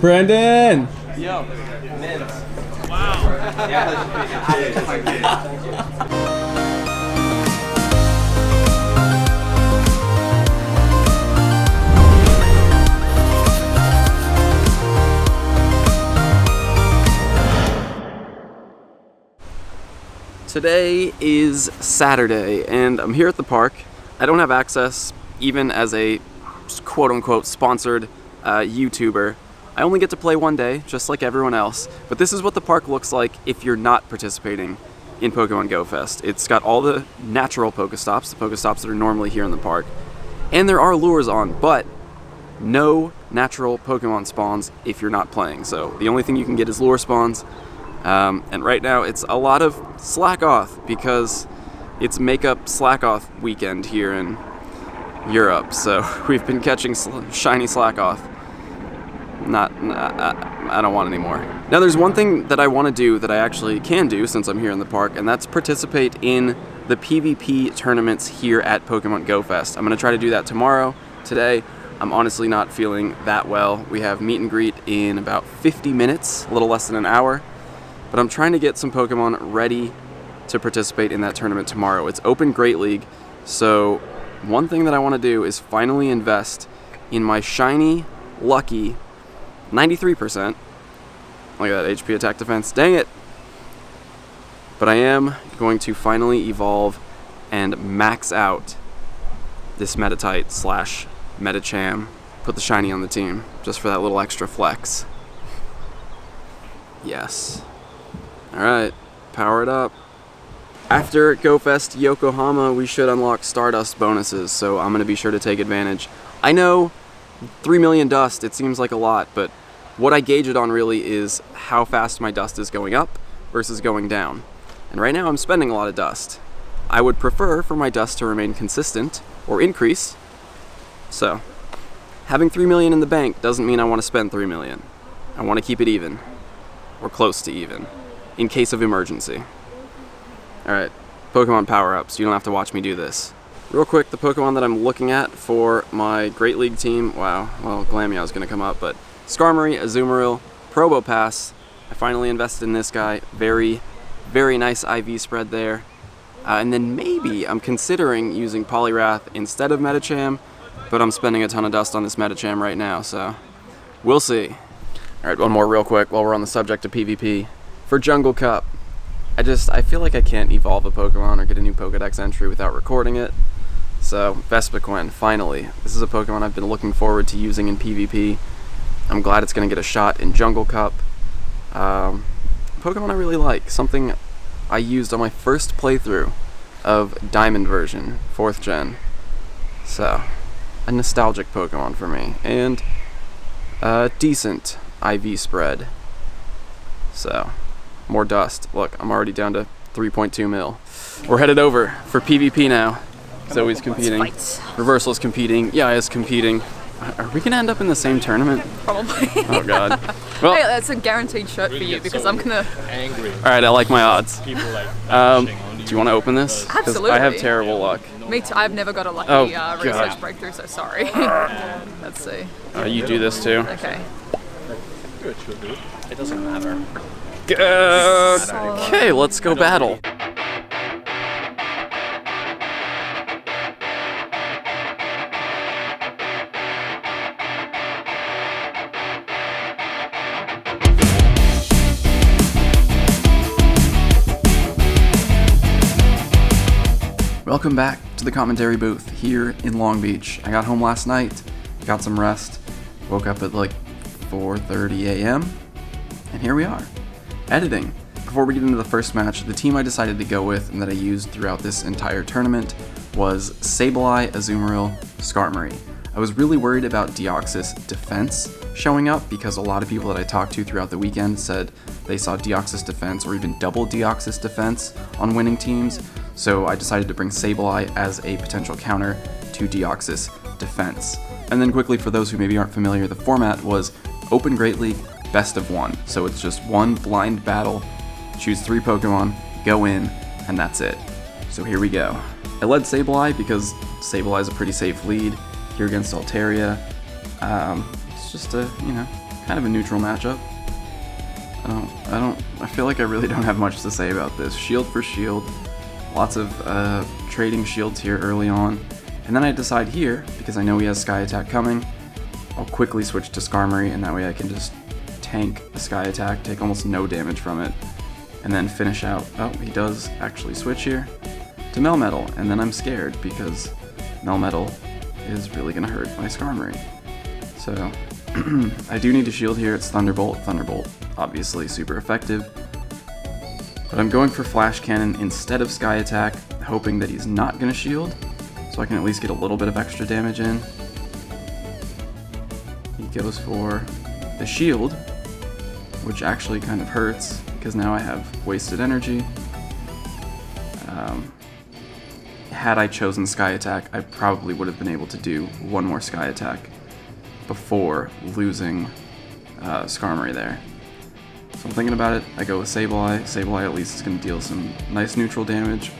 Brandon! Yo, mint. Wow. Today is Saturday, and I'm here at the park. I don't have access, even as a quote-unquote sponsored YouTuber. I only get to play one day, just like everyone else, but this is what the park looks like if you're not participating in Pokemon Go Fest. It's got all the natural Pokestops, the Pokestops that are normally here in the park, and there are lures on, but no natural Pokemon spawns if you're not playing. So the only thing you can get is lure spawns. And right now it's a lot of slack off because it's makeup slack off weekend here in Europe. So we've been catching shiny slack off. I don't want any more. Now there's one thing that I want to do that I actually can do since I'm here in the park, and that's participate in the PvP tournaments here at Pokemon Go Fest. I'm going to try to do that tomorrow. Today, I'm honestly not feeling that well. We have meet and greet in about 50 minutes, a little less than an hour. But I'm trying to get some Pokemon ready to participate in that tournament tomorrow. It's Open Great League, so one thing that I want to do is finally invest in my shiny, lucky 93%. Look at that HP attack defense. Dang it! But I am going to finally evolve and max out this Metatite / Metacham. Put the shiny on the team, just for that little extra flex. Yes. Alright, power it up. After GoFest Yokohama, we should unlock Stardust bonuses, so I'm going to be sure to take advantage. I know 3 million dust, it seems like a lot, but what I gauge it on really is how fast my dust is going up versus going down. And right now I'm spending a lot of dust. I would prefer for my dust to remain consistent or increase. So, having 3 million in the bank doesn't mean I want to spend 3 million. I want to keep it even, or close to even, in case of emergency. Alright, Pokemon power-ups. You don't have to watch me do this. Real quick, the Pokemon that I'm looking at for my Great League team, wow, well, Glameow's gonna come up, but Skarmory, Azumarill, Probopass. I finally invested in this guy. Very, very nice IV spread there. And then maybe I'm considering using Poliwrath instead of Metacham, but I'm spending a ton of dust on this Metacham right now, so we'll see. Alright, one more real quick while we're on the subject of PvP. For Jungle Cup, I feel like I can't evolve a Pokemon or get a new Pokedex entry without recording it. So, Vespiquen, finally. This is a Pokemon I've been looking forward to using in PvP. I'm glad it's going to get a shot in Jungle Cup. Pokemon I really like. Something I used on my first playthrough of Diamond version, 4th gen. So, a nostalgic Pokemon for me. And a decent IV spread. So, more dust. Look, I'm already down to 3.2 mil. We're headed over for PvP now. Zoe's competing. Reversal's competing. Yaya's competing. Are we gonna end up in the same tournament? Probably. Oh god. Well, hey, that's a guaranteed shirt for you because I'm gonna. Angry. All right, I like my odds. People like do you want to open this? 'Cause Absolutely. I have terrible luck. Me too. I've never got a lucky God. research breakthrough, so sorry. Let's see. You do this too. Okay. it doesn't matter. Okay, let's go battle. Welcome back to the commentary booth here in Long Beach. I got home last night, got some rest, woke up at like 4:30 a.m., and here we are, editing. Before we get into the first match, the team I decided to go with and that I used throughout this entire tournament was Sableye, Azumarill, Skarmory. I was really worried about Deoxys defense showing up because a lot of people that I talked to throughout the weekend said they saw Deoxys defense or even double Deoxys defense on winning teams, so I decided to bring Sableye as a potential counter to Deoxys defense. And then quickly, for those who maybe aren't familiar, the format was Open Great League, best of one. So it's just one blind battle, choose 3 Pokemon, go in, and that's it. So here we go. I led Sableye because Sableye is a pretty safe lead here against Altaria. It's just a, kind of a neutral matchup. I feel like I really don't have much to say about this. Shield for shield, lots of trading shields here early on. And then I decide here, because I know he has Sky Attack coming, I'll quickly switch to Skarmory, and that way I can just tank the Sky Attack, take almost no damage from it, and then finish out. Oh, he does actually switch here to Melmetal, and then I'm scared because Melmetal is really going to hurt my Skarmory. So I do need to shield here. It's Thunderbolt. Thunderbolt, obviously super effective. But I'm going for Flash Cannon instead of Sky Attack, hoping that he's not going to shield, so I can at least get a little bit of extra damage in. He goes for the shield, which actually kind of hurts, because now I have wasted energy. Had I chosen Sky Attack, I probably would have been able to do one more Sky Attack before losing Skarmory there. So I'm thinking about it. I go with Sableye. Sableye at least is going to deal some nice neutral damage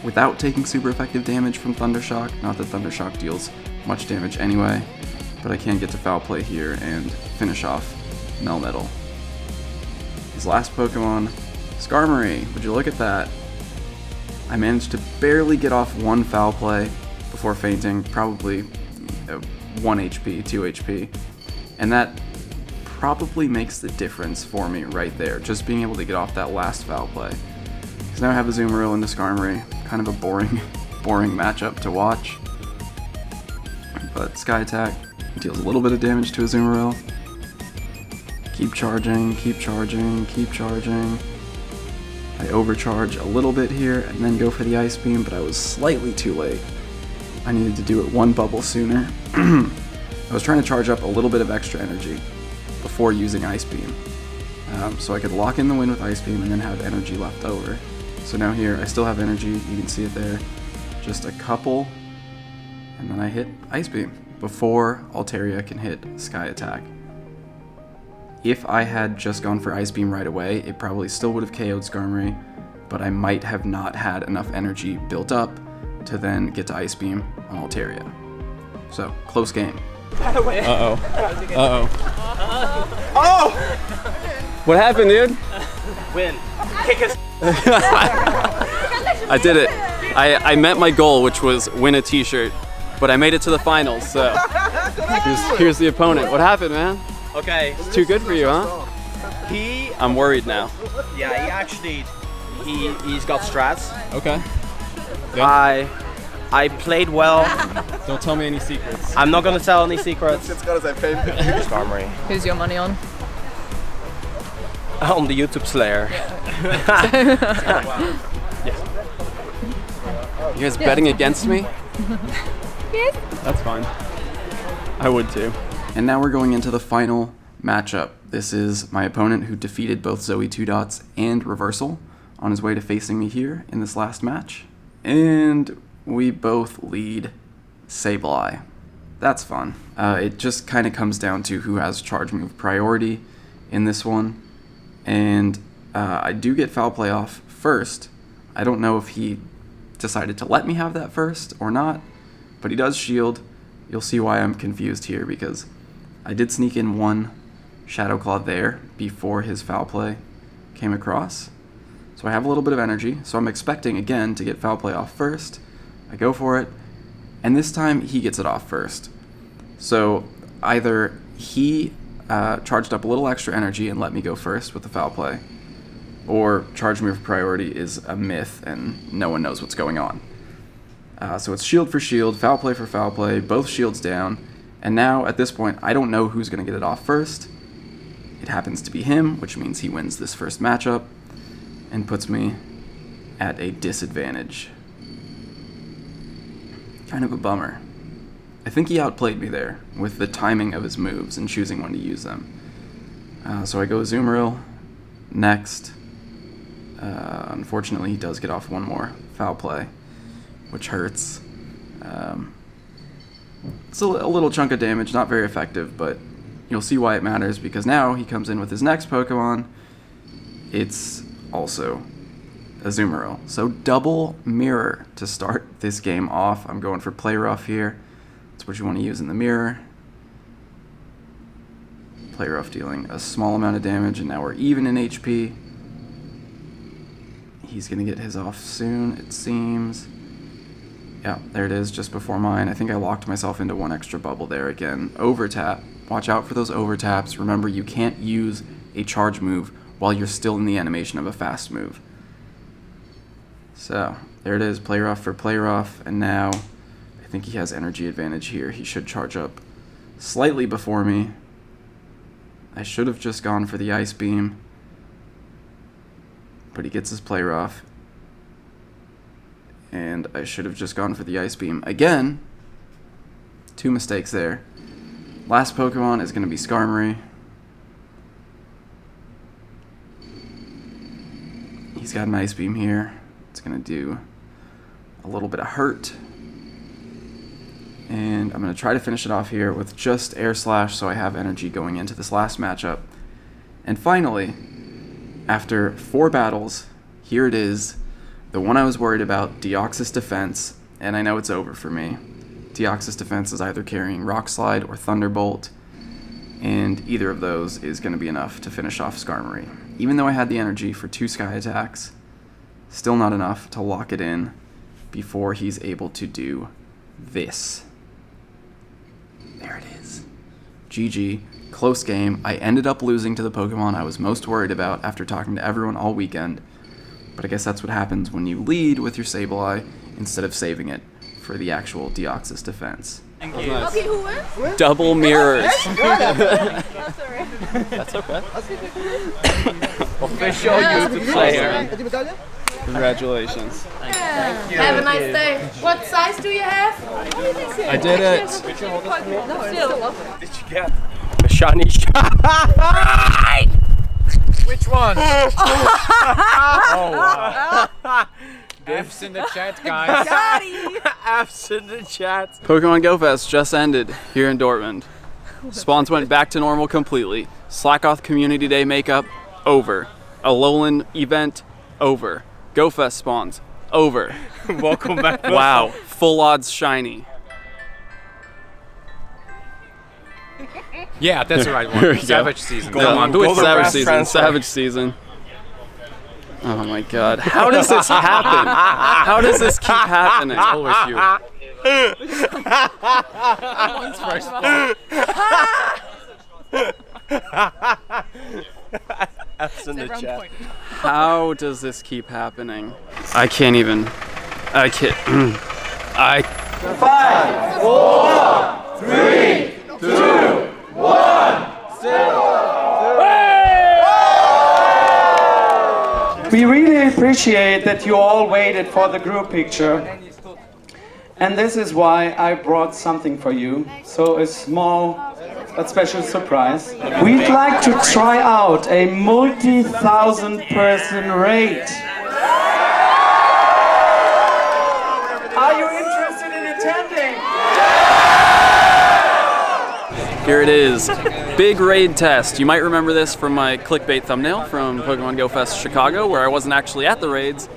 without taking super effective damage from Thundershock. Not that Thundershock deals much damage anyway, but I can get to Foul Play here and finish off Melmetal. His last Pokemon, Skarmory. Would you look at that? I managed to barely get off one Foul Play before fainting, probably 1 HP, 2 HP, and that probably makes the difference for me right there, just being able to get off that last Foul Play. Because now I have a Azumarill into Skarmory, kind of a boring matchup to watch. But Sky Attack deals a little bit of damage to Azumarill. Keep charging, keep charging, keep charging. I overcharge a little bit here and then go for the Ice Beam, but I was slightly too late. I needed to do it one bubble sooner. I was trying to charge up a little bit of extra energy before using Ice Beam, so I could lock in the win with Ice Beam and then have energy left over. So now here, I still have energy, you can see it there, just a couple, and then I hit Ice Beam before Altaria can hit Sky Attack. If I had just gone for Ice Beam right away, it probably still would have KO'd Skarmory, but I might have not had enough energy built up to then get to Ice Beam on Altaria. So, close game. Uh-oh. Uh-oh. Oh! What happened, dude? Win. Kick us. I did it. I met my goal, which was win a t-shirt, but I made it to the finals, so here's the opponent. What happened, man? Okay. It's too good for you, huh? I'm worried now. Yeah, he's got strats. Okay. I played well. Don't tell me any secrets. I'm not gonna tell any secrets. Skarmory. Who's your money on? On the YouTube Slayer. You guys betting against me? Yes. That's fine. I would too. And now we're going into the final matchup. This is my opponent who defeated both Zoe 2 Dots and Reversal on his way to facing me here in this last match. And we both lead Sableye. That's fun. It just kind of comes down to who has charge move priority in this one. And I do get Foul Play off first. I don't know if he decided to let me have that first or not, but he does shield. You'll see why I'm confused here, because I did sneak in one Shadow Claw there before his Foul Play came across. So I have a little bit of energy, so I'm expecting again to get Foul Play off first. I go for it, and this time he gets it off first. So either he charged up a little extra energy and let me go first with the Foul Play, or charge move priority is a myth and no one knows what's going on. So it's shield for shield, Foul Play for Foul Play, both shields down, and now at this point I don't know who's going to get it off first. It happens to be him, which means he wins this first matchup and puts me at a disadvantage. Kind of a bummer. I think he outplayed me there with the timing of his moves and choosing when to use them. So I go Azumarill next. Unfortunately, he does get off one more Foul Play, which hurts. It's a little chunk of damage, not very effective, but you'll see why it matters, because now he comes in with his next Pokemon. It's also Azumarill. So double mirror to start this game off. I'm going for Play Rough here. That's what you want to use in the mirror. Play rough dealing a small amount of damage, and now we're even in HP. He's gonna get his off soon, it seems. Yeah, there it is, just before mine. I think I locked myself into one extra bubble there again. Overtap. Watch out for those overtaps. Remember, you can't use a charge move while you're still in the animation of a fast move. So, there it is, play rough for play rough, and now I think he has energy advantage here. He should charge up slightly before me. I should have just gone for the ice beam, but he gets his play rough. And I should have just gone for the ice beam again. 2 mistakes there. Last Pokemon is going to be Skarmory. He's got an ice beam here. It's going to do a little bit of hurt. And I'm going to try to finish it off here with just Air Slash so I have energy going into this last matchup. And finally, after 4 battles, here it is. The one I was worried about, Deoxys Defense, and I know it's over for me. Deoxys Defense is either carrying Rock Slide or Thunderbolt, and either of those is going to be enough to finish off Skarmory. Even though I had the energy for 2 Sky attacks, still not enough to lock it in before he's able to do this. There it is. GG. Close game. I ended up losing to the Pokemon I was most worried about after talking to everyone all weekend. But I guess that's what happens when you lead with your Sableye instead of saving it for the actual Deoxys Defense. Thank you. Okay, who wins? Double mirrors. Oh, sorry. That's okay. Official YouTube player. Congratulations. Thank you. Have a nice day. What size do you have? I did it. No, it's still lovely. Did you get a shiny shine? Which one? Oh, wow. F's in the chat, guys. F's in the chat. Pokemon Go Fest just ended here in Dortmund. Spawns went back to normal completely. Slackoth Community Day makeup, over. Alolan event, over. Go Fest spawns, over. Welcome back. Wow, full odds shiny. Yeah, that's the right Here we one. go. Savage season. Golden- Come on, do it golden for Savage grass season, transfer. Savage season. Oh my god, how does this happen? How does this keep happening? always you. F's in the chat. How does this keep happening? I can't even. I can't. I. 5, 4, 3, 2, 1, 0. We really appreciate that you all waited for the group picture. And this is why I brought something for you. So a small but special surprise. We'd like to try out a multi-thousand person raid. Are you interested in attending? Here it is. Big raid test. You might remember this from my clickbait thumbnail from Pokemon Go Fest Chicago, where I wasn't actually at the raids.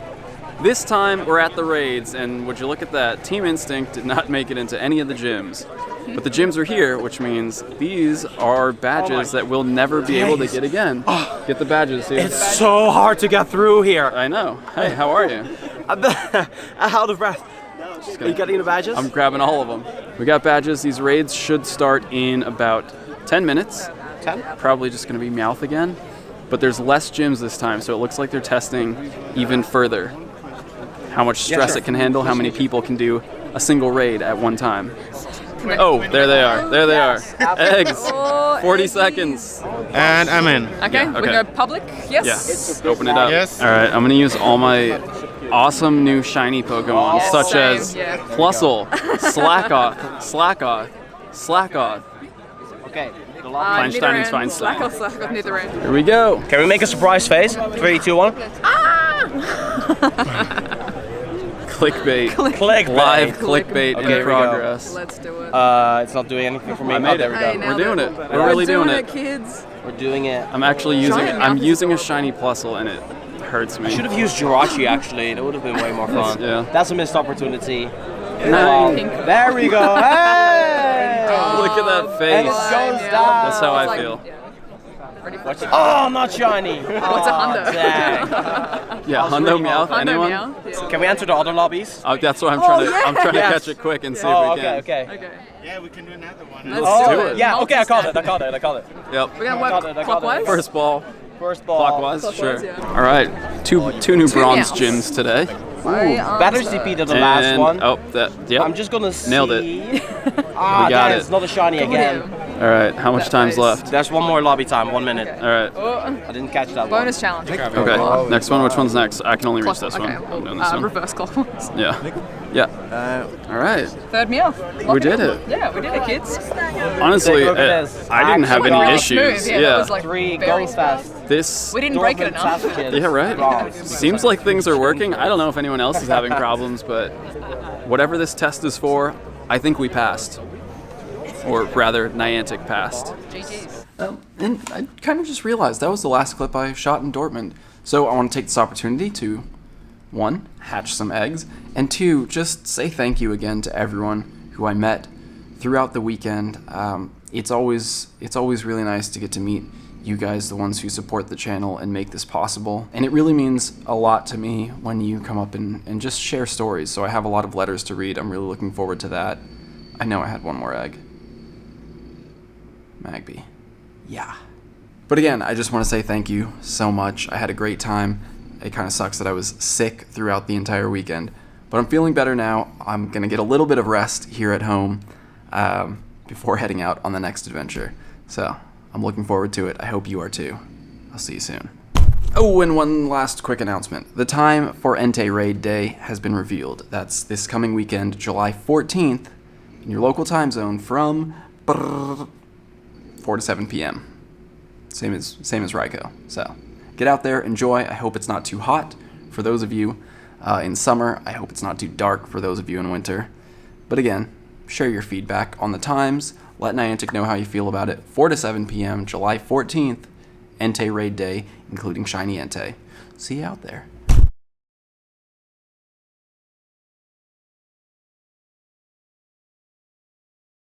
This time we're at the raids, and would you look at that? Team Instinct did not make it into any of the gyms. But the gyms are here, which means these are badges that we'll never be able to get again. Get the badges here. It's so hard to get through here. I know. Hey, how are you? I'm out of breath. Are you getting the badges? I'm grabbing all of them. We got badges. These raids should start in about 10 minutes. 10? Probably just going to be Meowth again. But there's less gyms this time, so it looks like they're testing even further how much stress it can handle, how many people can do a single raid at one time. Oh, there they are. There they are. Eggs. 40 seconds. And I'm in. Okay, we go public? Yes? Yeah. Open it up. Yes. All right, I'm going to use all my awesome new shiny Pokemon, such Same, as yeah. Plusle, Slackoth. Okay. Feinstein and Feinstein. Slackoth, neither end. Here we go. Can we make a surprise face? 3, 2, 1. Clickbait. Click. Live clickbait Okay, in here we go. progress. Let's do it. It's not doing anything for me. I made There it. we I go. know We're doing that. it. We're really doing it. Kids. We're doing it. I'm actually using it. Shiny I'm Meowth is using a so shiny Plusle and it hurts me. Should have used Jirachi actually. That would have been way more fun. Yeah. That's a missed opportunity. Nice. Pink. There we go. Hey! Look at that And face. it goes Yeah. down. That's how I It's like- feel. yeah. Ready for it. Oh, not shiny. What's a hundo? Dang. Yeah, Hundo Meowth. Hundo Anyone? Meowth? Yeah. Can we enter the other lobbies? That's what I'm trying to. I'm trying Yes. to catch it quick and see Oh, if we can. okay. Okay. Yeah, we can do another one. Let's Oh, do it. Yeah, okay, I called it. Yep. We're gonna I got work it, I got it. clockwise. First ball. First ball. Clockwise. Clockwise, Sure. yeah. All right. Two new bronze Meows. gyms today. Better CP than the last And one. oh, that. Yep. I'm just gonna see. Nailed it. Ah, We got damn, it. it's not a shiny again. All right. How much That time's face. left? There's one more lobby time, 1 minute. All right. I didn't catch that Bonus challenge. Okay. Next one. Which one's next? I can only reach this one. Okay. I'm doing this one. Reverse clockwise. Yeah. Yeah. All right. Third meal. We did it. Yeah, we did it, kids. Honestly, Look at this. I didn't have Actually, any really issues. Smooth. Yeah, that was like 3, very go fast. This. We didn't break it enough. Yeah, right. Seems like things are working. I don't know if anyone else is having problems, but whatever this test is for, I think we passed. Or rather, Niantic passed. GG's. And I kind of just realized that was the last clip I shot in Dortmund. So I want to take this opportunity to, 1, hatch some eggs, and 2, just say thank you again to everyone who I met throughout the weekend. It's always really nice to get to meet you guys, the ones who support the channel and make this possible. And it really means a lot to me when you come up and just share stories. So I have a lot of letters to read. I'm really looking forward to that. I know I had one more egg. Magby. Yeah. But again, I just want to say thank you so much. I had a great time. It kind of sucks that I was sick throughout the entire weekend, but I'm feeling better now. I'm going to get a little bit of rest here at home before heading out on the next adventure. So I'm looking forward to it. I hope you are too. I'll see you soon. Oh, and one last quick announcement. The time for Entei Raid Day has been revealed. That's this coming weekend, July 14th, in your local time zone from 4 to 7 p.m. Same as Raiko. So get out there, enjoy. I hope it's not too hot for those of you in summer. I hope it's not too dark for those of you in winter. But again, share your feedback on the times. Let Niantic know how you feel about it. 4 to 7 p.m. July 14th, Entei Raid Day, including Shiny Entei. See you out there.